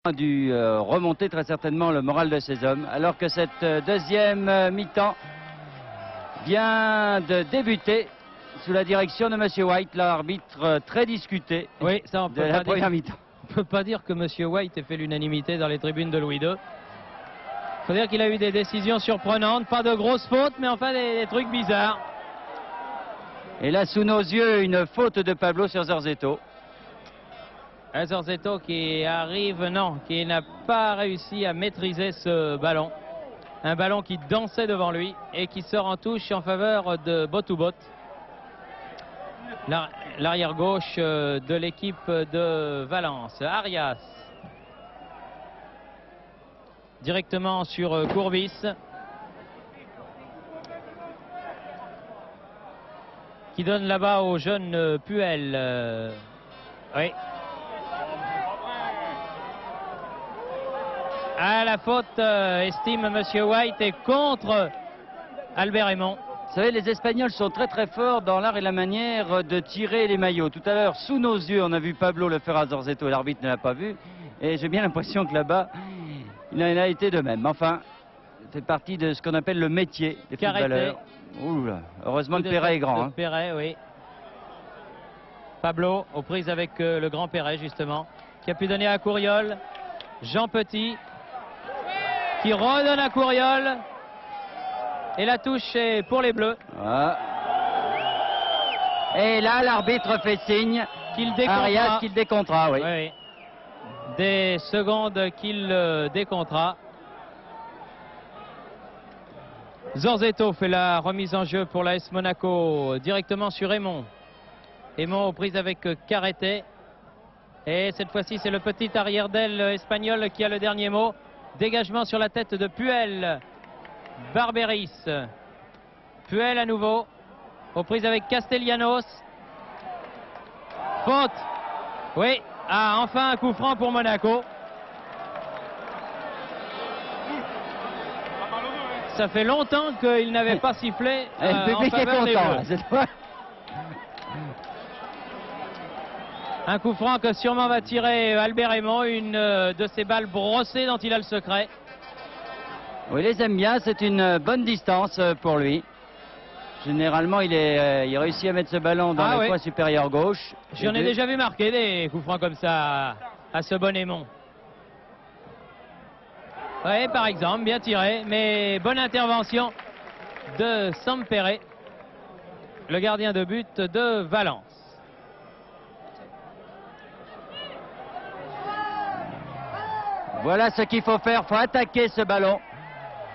A dû remonter très certainement le moral de ces hommes, alors que cette deuxième mi-temps vient de débuter sous la direction de M. White, l'arbitre très discuté oui, ça, on peut de la pas dire, première mi-temps. on ne peut pas dire que M. White ait fait l'unanimité dans les tribunes de Louis II. Il faut dire qu'il a eu des décisions surprenantes, pas de grosses fautes, mais enfin des trucs bizarres. Et là, sous nos yeux, une faute de Pablo sur Zorzetto. Zorzetto qui arrive, non, qui n'a pas réussi à maîtriser ce ballon. Un ballon qui dansait devant lui et qui sort en touche en faveur de Botoubot. L'arrière gauche de l'équipe de Valence. Arias. Directement sur Courbis. Qui donne là-bas au jeune Puel. Oui. À la faute, estime M. White, et contre Albert Raymond. Vous savez, les Espagnols sont très très forts dans l'art et la manière de tirer les maillots. Tout à l'heure, sous nos yeux, on a vu Pablo le faire à Zorzetto et l'arbitre ne l'a pas vu. Et j'ai bien l'impression que là-bas, il en a été de même. Enfin, c'est partie de ce qu'on appelle le métier des footballeurs. Ouh là, heureusement que Perret est grand. Perret, oui. Pablo aux prises avec le grand Perret, justement, qui a pu donner à Couriol. Jean Petit qui redonne à Couriol. Et la touche est pour les Bleus. Ah. Et là, l'arbitre fait signe qu'il décomptera. Arias qu'il décomptera, oui. Oui. Des secondes qu'il décomptera. Zorzetto fait la remise en jeu pour l'AS Monaco directement sur Raymond. Raymond aux prises avec Carreté. Et cette fois-ci, c'est le petit arrière d'aile espagnol qui a le dernier mot. Dégagement sur la tête de Puel. Barberis. Puel à nouveau. Aux prises avec Castellanos. Faute. Oui. Ah, enfin un coup franc pour Monaco. Ça fait longtemps qu'il n'avait pas sifflé. Le public est content. Un coup franc que sûrement va tirer Albert Raymond, une de ces balles brossées dont il a le secret. Oui, il les aime bien, c'est une bonne distance pour lui. Généralement, il réussit à mettre ce ballon dans le coin supérieur gauche. J'en ai déjà vu marquer des coups francs comme ça à ce bon Raymond. Oui, par exemple, bien tiré, mais bonne intervention de Sampere, le gardien de but de Valence. Voilà ce qu'il faut faire, il faut attaquer ce ballon.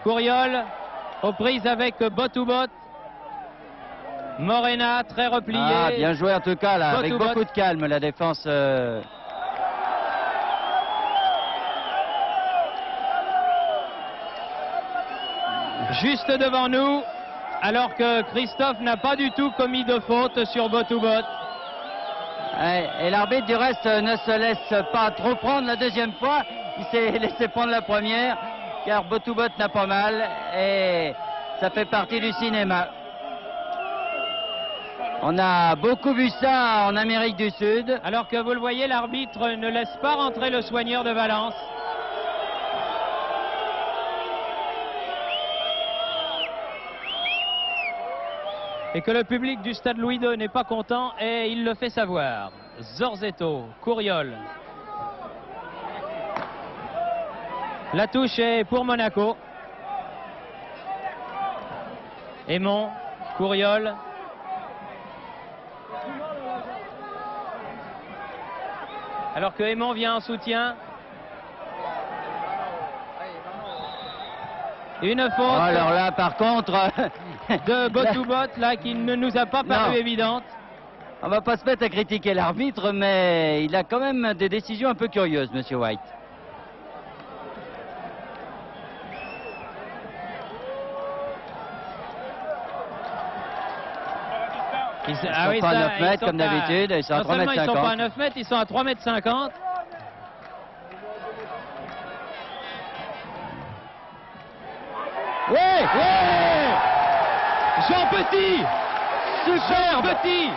Couriol aux prises avec Botoubot. Morena très replié. Ah, bien joué en tout cas là, avec beaucoup de calme la défense. Juste devant nous, alors que Christophe n'a pas du tout commis de faute sur Botoubot. Et l'arbitre du reste ne se laisse pas trop prendre la deuxième fois. Il s'est laissé prendre la première, car Botoubot n'a pas mal et ça fait partie du cinéma. On a beaucoup vu ça en Amérique du Sud. Alors que vous le voyez, l'arbitre ne laisse pas rentrer le soigneur de Valence. Et que le public du stade Louis II n'est pas content et il le fait savoir. Zorzetto, Couriol. La touche est pour Monaco. Aymon, Couriol. Alors que Aymon vient en soutien. Une faute. Oh, alors là, par contre, de Botoubot, là, qui ne nous a pas paru évidente. On va pas se mettre à critiquer l'arbitre, mais il a quand même des décisions un peu curieuses, Monsieur White. Ils sont pas à 9 mètres comme d'habitude, ils sont à 3 mètres 50. Ils sont pas à 9 mètres, ils sont à 3 mètres 50. Ouais, Jean Petit, Jean Petit,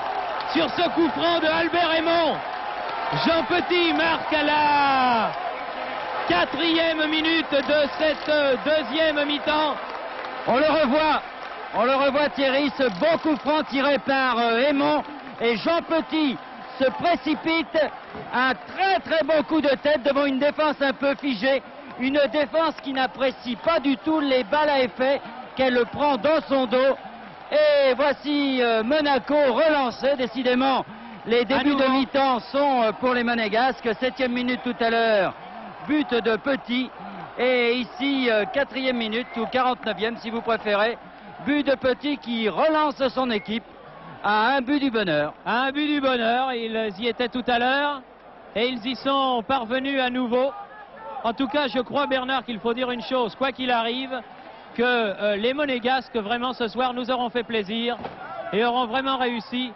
sur ce coup franc de Albert Raymond. Jean Petit marque à la 4e minute de cette deuxième mi-temps. On le revoit Thierry, ce beau coup franc tiré par Aymon, et Jean Petit se précipite, un très beau coup de tête devant une défense un peu figée, une défense qui n'apprécie pas du tout les balles à effet qu'elle prend dans son dos. Et voici Monaco relancé. Décidément, les débuts de mi-temps sont pour les Monégasques. 7e minute tout à l'heure, but de Petit. Et ici, 4e minute ou 49e si vous préférez, but de Petit qui relance son équipe à un but du bonheur. À un but du bonheur, ils y étaient tout à l'heure et ils y sont parvenus à nouveau. En tout cas, je crois, Bernard, qu'il faut dire une chose, quoi qu'il arrive, que les Monégasques, vraiment, ce soir, nous auront fait plaisir et auront vraiment réussi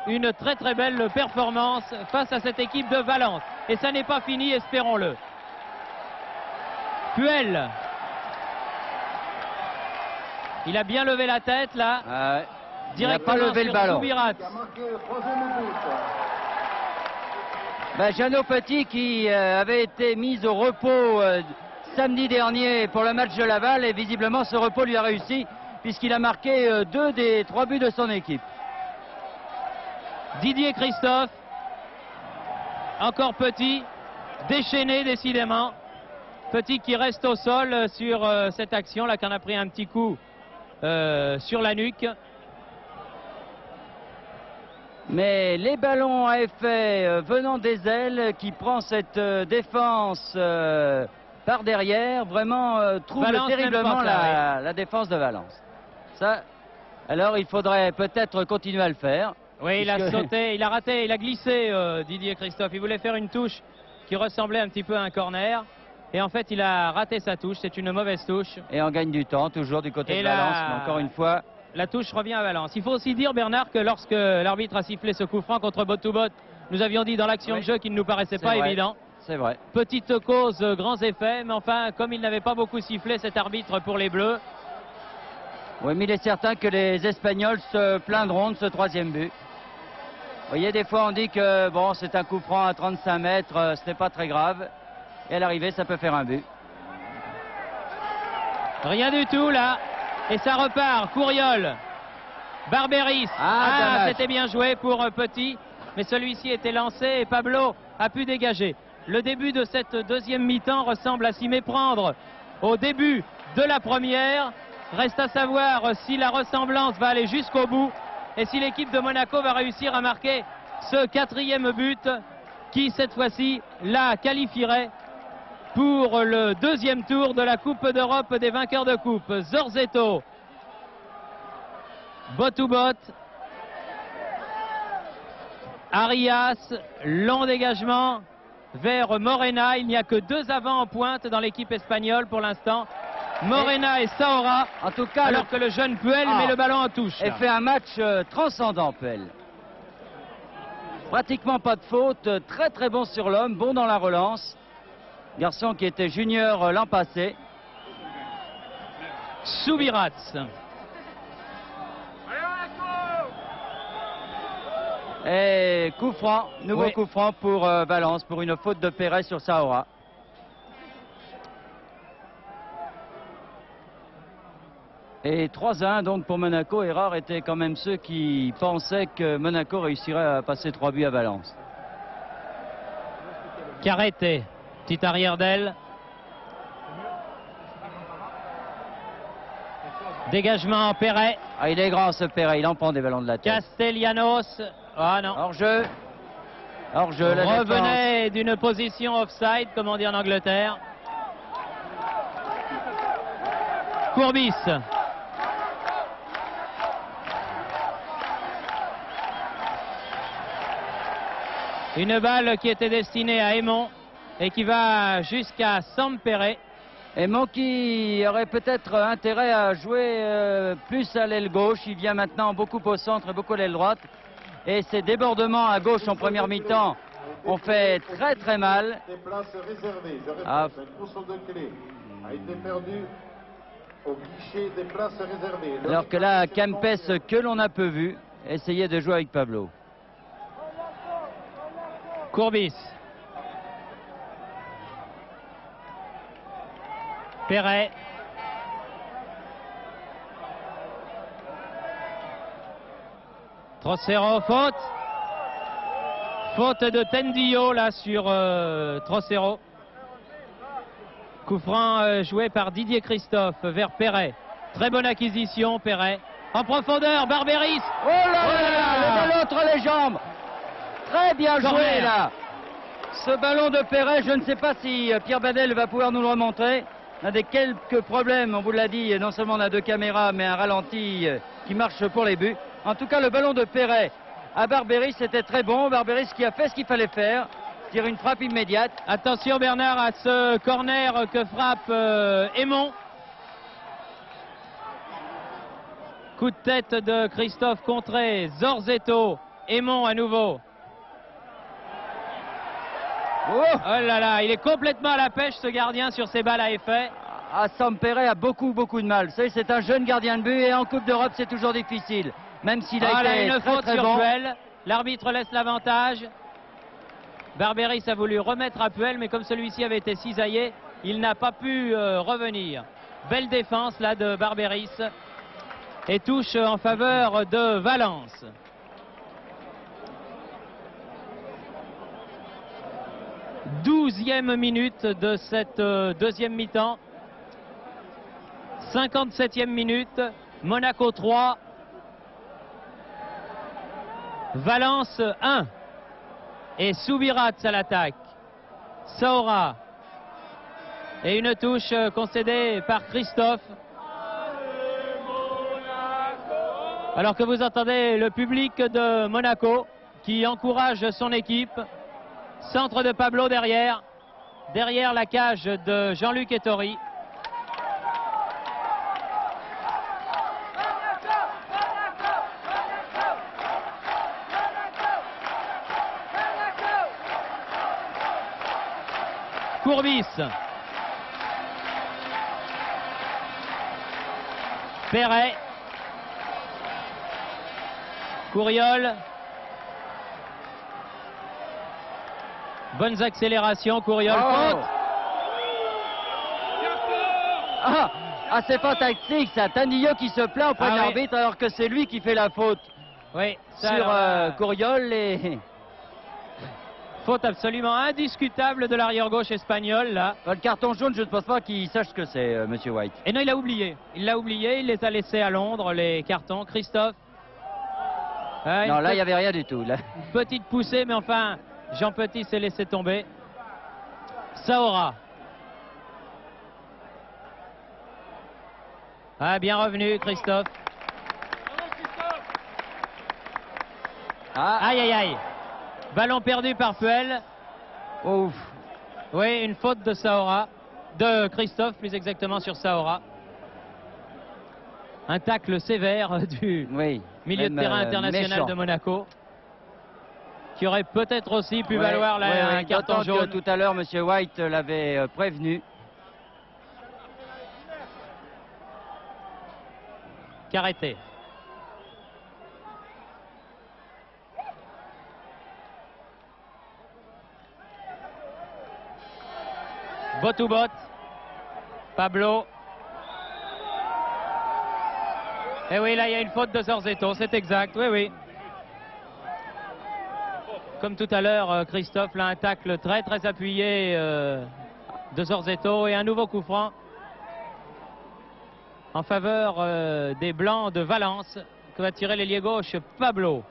une très belle performance face à cette équipe de Valence. Et ça n'est pas fini, espérons-le. Puel. Il a bien levé la tête, là. Il n'a pas levé le ballon. Jeannot Petit, qui avait été mis au repos samedi dernier pour le match de Laval, et visiblement ce repos lui a réussi puisqu'il a marqué 2 des 3 buts de son équipe. Didier Christophe, encore Petit, déchaîné décidément. Petit qui reste au sol sur cette action là, qui en a pris un petit coup sur la nuque. Mais les ballons à effet venant des ailes, qui prend cette défense par derrière, vraiment trouble terriblement la défense de Valence. Ça, alors il faudrait peut-être continuer à le faire. Oui, il a sauté, il a raté, il a glissé Didier Christophe. Il voulait faire une touche qui ressemblait un petit peu à un corner. Et en fait, il a raté sa touche. C'est une mauvaise touche. Et on gagne du temps, toujours du côté de Valence, mais encore une fois. La touche revient à Valence. Il faut aussi dire, Bernard, que lorsque l'arbitre a sifflé ce coup franc contre Botoubot, nous avions dit dans l'action de jeu qu'il ne nous paraissait pas évident. C'est vrai. Petite cause, grands effets, mais enfin, comme il n'avait pas beaucoup sifflé cet arbitre pour les Bleus. Oui, mais il est certain que les Espagnols se plaindront de ce 3e but. Vous voyez, des fois on dit que bon, c'est un coup franc à 35 mètres, ce n'est pas très grave. Et à l'arrivée, ça peut faire un but. Rien du tout là. Et ça repart. Courriol. Barberis. C'était bien joué pour Petit. Mais celui-ci était lancé et Pablo a pu dégager. Le début de cette deuxième mi-temps ressemble à s'y méprendre au début de la première. Reste à savoir si la ressemblance va aller jusqu'au bout et si l'équipe de Monaco va réussir à marquer ce 4e but qui, cette fois-ci, la qualifierait pour le 2e tour de la Coupe d'Europe des vainqueurs de coupe. Zorzetto, Botoubot, Arias, long dégagement vers Morena. Il n'y a que 2 avants en pointe dans l'équipe espagnole pour l'instant. Morena et Saora, en tout cas, alors que le jeune Puel met le ballon en touche. Et fait un match transcendant, Puel. Pratiquement pas de faute, très bon sur l'homme, bon dans la relance. Garçon qui était junior l'an passé. Soubirats. Et coup franc, nouveau coup franc pour Valence, pour une faute de Perret sur Saora. Et 3-1 donc pour Monaco. Et rares étaient quand même ceux qui pensaient que Monaco réussirait à passer 3 buts à Valence. Carrete, petite arrière d'aile. Dégagement Perret. Ah, il est grand ce Perret, il en prend des ballons de la tête. Castellanos. Ah non. Hors-jeu. Hors-jeu, la revenait d'une position offside, comme on dit en Angleterre. Courbis. Une balle qui était destinée à Aymon et qui va jusqu'à Sampere. Aymon qui aurait peut-être intérêt à jouer plus à l'aile gauche. Il vient maintenant beaucoup au centre et beaucoup à l'aile droite. Et ces débordements à gauche en première mi-temps ont fait très mal. Des places réservées. Je répète, un trousseau de clés a été perdu au guichet des places réservées. Alors que là, Kempes, que l'on a peu vu, essayait de jouer avec Pablo. Courbis. Perret. Trocero, faute. Faute de Tendillo là sur Trocero. Coup franc joué par Didier Christophe vers Perret. Très bonne acquisition, Perret. En profondeur, Barberis. Oh là là, le ballon entre les jambes. Très bien joué là. Ce ballon de Perret, je ne sais pas si Pierre Badel va pouvoir nous le remontrer. On a des quelques problèmes, on vous l'a dit, non seulement on a deux caméras, mais un ralenti qui marche pour les buts. En tout cas, le ballon de Perret à Barberis, c'était très bon. Barberis qui a fait ce qu'il fallait faire, c'est-à-dire une frappe immédiate. Attention Bernard à ce corner que frappe Aymon. Coup de tête de Christophe contré, Zorzetto, Aymon à nouveau. Oh là là, il est complètement à la pêche ce gardien sur ses balles à effet. Sam Perret a beaucoup de mal. Vous savez, c'est un jeune gardien de but et en Coupe d'Europe c'est toujours difficile. Même s'il a été une très, faute très sur bon. Puel. L'arbitre laisse l'avantage. Barberis a voulu remettre à Puel, mais comme celui-ci avait été cisaillé, il n'a pas pu revenir. Belle défense là de Barberis. Et touche en faveur de Valence. Douzième minute de cette deuxième mi-temps. 57e minute. Monaco 3. Valence 1. Et Soubirats à l'attaque. Saora. Et une touche concédée par Christophe. Alors que vous entendez le public de Monaco qui encourage son équipe. Centre de Pablo derrière. Derrière la cage de Jean-Luc Ettori. Courbis. Perret. Couriol. Bonnes accélérations, Couriol. Oh. C'est fantastique ça. Tandillo qui se plaint auprès de l'arbitre alors que c'est lui qui fait la faute. Oui, ça, sur Couriol et... Faute absolument indiscutable de l'arrière-gauche espagnol là. Le carton jaune, je ne pense pas qu'il sache ce que c'est, Monsieur White. Et non, il l'a oublié. Il l'a oublié, il les a laissés à Londres, les cartons. Christophe. Non, là, il n'y avait rien du tout. Là. Une petite poussée, mais enfin, Jean Petit s'est laissé tomber. Saora. Bien revenu, Christophe. Aïe, aïe, aïe. Ballon perdu par Puel. Ouf. Oui, une faute de Saora. De Christophe, plus exactement, sur Saora. Un tacle sévère du milieu de terrain international méchant. de Monaco. Qui aurait peut-être aussi pu valoir un carton jaune. Tout à l'heure, M. White l'avait prévenu. Carreté. Bot ou bot. Pablo. Et oui, là, il y a une faute de Zorzetto, c'est exact, oui, oui. Comme tout à l'heure, Christophe, là, un tacle très, très appuyé de Zorzetto et un nouveau coup franc en faveur des Blancs de Valence, que va tirer l'ailier gauche Pablo.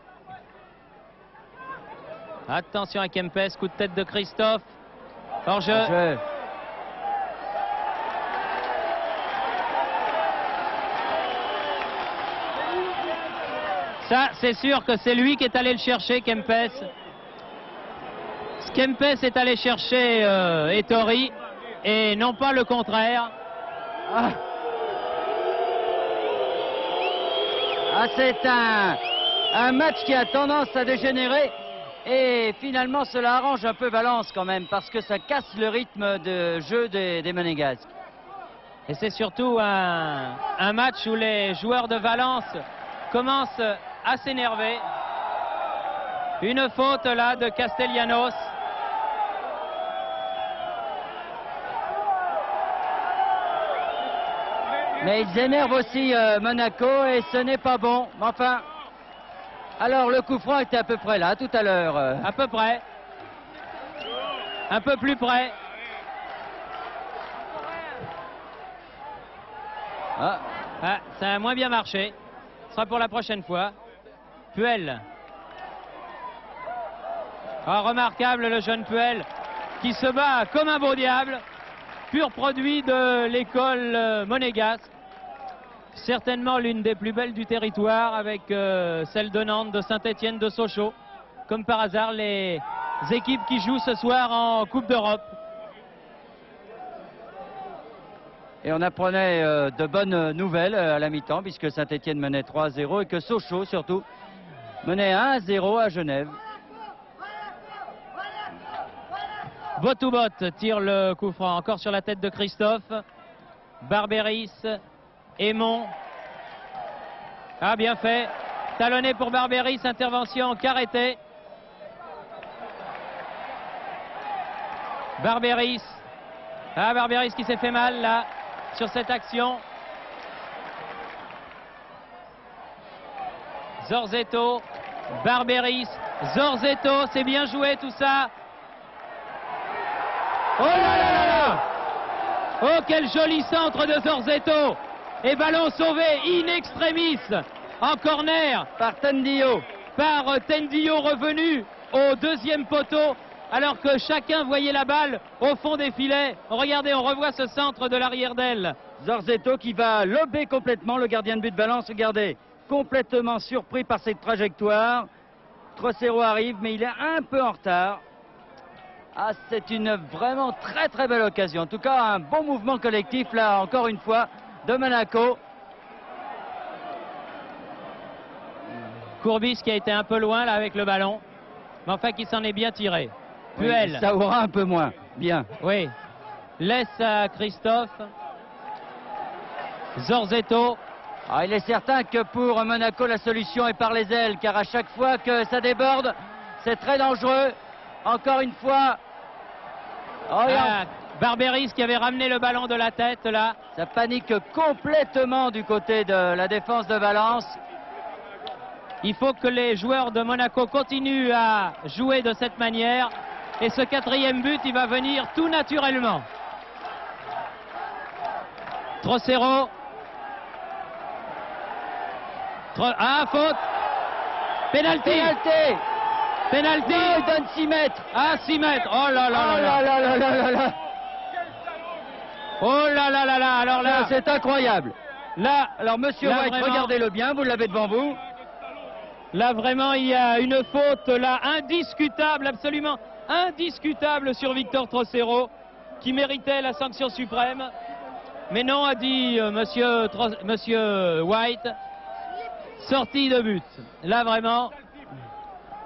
Attention à Kempes, coup de tête de Christophe. Hors-jeu. Ça, c'est sûr que c'est lui qui est allé le chercher, Kempes. Kempes est allé chercher Ettori et non pas le contraire. C'est un match qui a tendance à dégénérer et finalement cela arrange un peu Valence quand même parce que ça casse le rythme de jeu des Monégasques. Et c'est surtout un match où les joueurs de Valence commencent à s'énerver. Une faute là de Mais ils énervent aussi Monaco et ce n'est pas bon. Mais enfin, alors le coup franc était à peu près là tout à l'heure. À peu près. Un peu plus près. Ah. Ah, ça a moins bien marché. Ce sera pour la prochaine fois. Puel. Ah, remarquable le jeune Puel qui se bat comme un beau diable. Pur produit de l'école monégasque. Certainement l'une des plus belles du territoire avec celle de Nantes, de Saint-Étienne, de Sochaux. Comme par hasard, les équipes qui jouent ce soir en Coupe d'Europe. Et on apprenait de bonnes nouvelles à la mi-temps puisque Saint-Étienne menait 3-0 et que Sochaux surtout menait 1-0 à Genève. Botoubot tire le coup franc encore sur la tête de Christophe. Barberis, Aymon. Ah, bien fait. Talonné pour Barberis, intervention Carreté. Barberis. Ah, Barberis qui s'est fait mal là sur cette action. Zorzetto, Barberis, Zorzetto, c'est bien joué tout ça. Oh là là là là! Oh, quel joli centre de Zorzetto! Et ballon sauvé in extremis en corner Par Tendillo. par Tendillo revenu au deuxième poteau alors que chacun voyait la balle au fond des filets. Regardez, on revoit ce centre de l'arrière d'aile. Zorzetto qui va lober complètement le gardien de but de Valence. Regardez, complètement surpris par cette trajectoire. Trocero arrive, mais il est un peu en retard. Ah, c'est une vraiment très très belle occasion. En tout cas, un bon mouvement collectif, là, encore une fois, de Monaco. Courbis qui a été un peu loin là avec le ballon, mais enfin qui s'en est bien tiré. Puel. Oui, ça aura un peu moins. Bien. Oui. Laisse à Christophe. Zorzetto. Ah, il est certain que pour Monaco, la solution est par les ailes, car à chaque fois que ça déborde, c'est très dangereux. Encore une fois. Oh, Ah, Barberis qui avait ramené le ballon de la tête là. ça panique complètement du côté de la défense de Valence. Il faut que les joueurs de Monaco continuent à jouer de cette manière. Et ce quatrième but, il va venir tout naturellement. Trocero. Ah, faute. Pénalty. Pénalité. Pénalty. Non, il donne 6 mètres. Ah, 6 mètres. Oh là là Oh là là. là là là là là là. Oh là là là là. Alors là, C'est incroyable. là, Alors, monsieur Là, White, vraiment. regardez-le bien, vous l'avez devant vous. là vraiment, il y a une faute là indiscutable, absolument indiscutable sur Victor Trocero, qui méritait la sanction suprême. Mais non, a dit monsieur White, sortie de but. Là vraiment,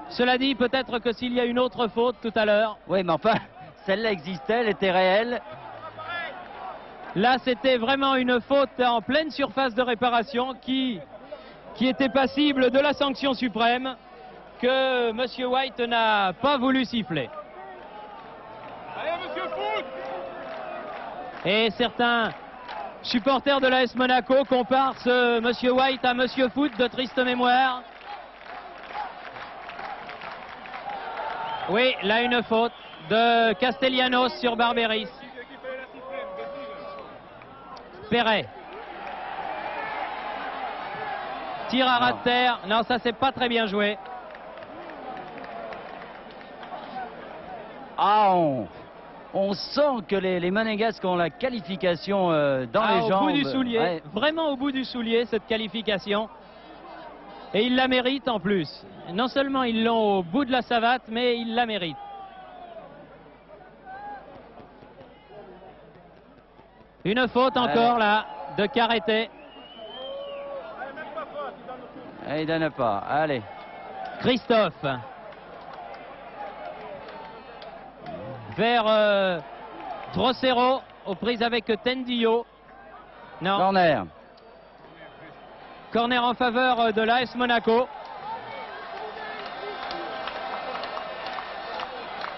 cela dit, peut-être que s'il y a une autre faute tout à l'heure, Oui, mais enfin, celle-là existait, elle était réelle. là c'était vraiment une faute en pleine surface de réparation qui était passible de la sanction suprême que monsieur White n'a pas voulu siffler. Et certains supporters de l'AS Monaco comparent ce monsieur White à monsieur Foot de triste mémoire. Oui, là une faute de Castellanos sur Barberis. Perret. Tir à ras de terre. Non, ça c'est pas très bien joué. Ah, on sent que les Monégasques ont la qualification dans les Au jambes. bout du soulier, Ouais. vraiment au bout du soulier cette qualification. Et ils la méritent en plus. Non seulement ils l'ont au bout de la savate, mais ils la méritent. Une faute encore là de Carreté. Il donne pas. Allez. Christophe. Vers Trocero, aux prises avec Tendillo. Non. Corner. Corner en faveur de l'AS Monaco.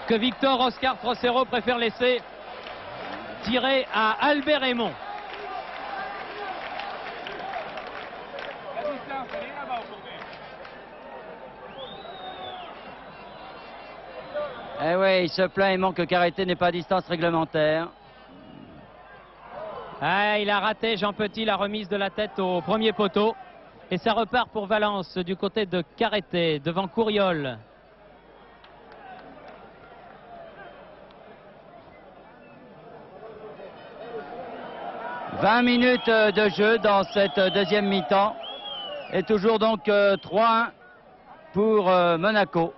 Que Victor Oscar Trocero préfère laisser tirer à Albert Aymon. Eh oui, il se plaint, il manque que Carreté n'est pas à distance réglementaire. Ah, il a raté Jean Petit la remise de la tête au premier poteau. Et ça repart pour Valence du côté de Carreté devant Couriol. « 20 minutes de jeu dans cette deuxième mi-temps. Et toujours donc 3-1 pour Monaco.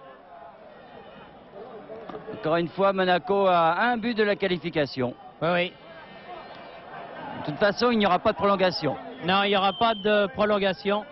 Encore une fois, Monaco a un but de la qualification. Oui, oui. De toute façon, il n'y aura pas de prolongation. Non, il n'y aura pas de prolongation.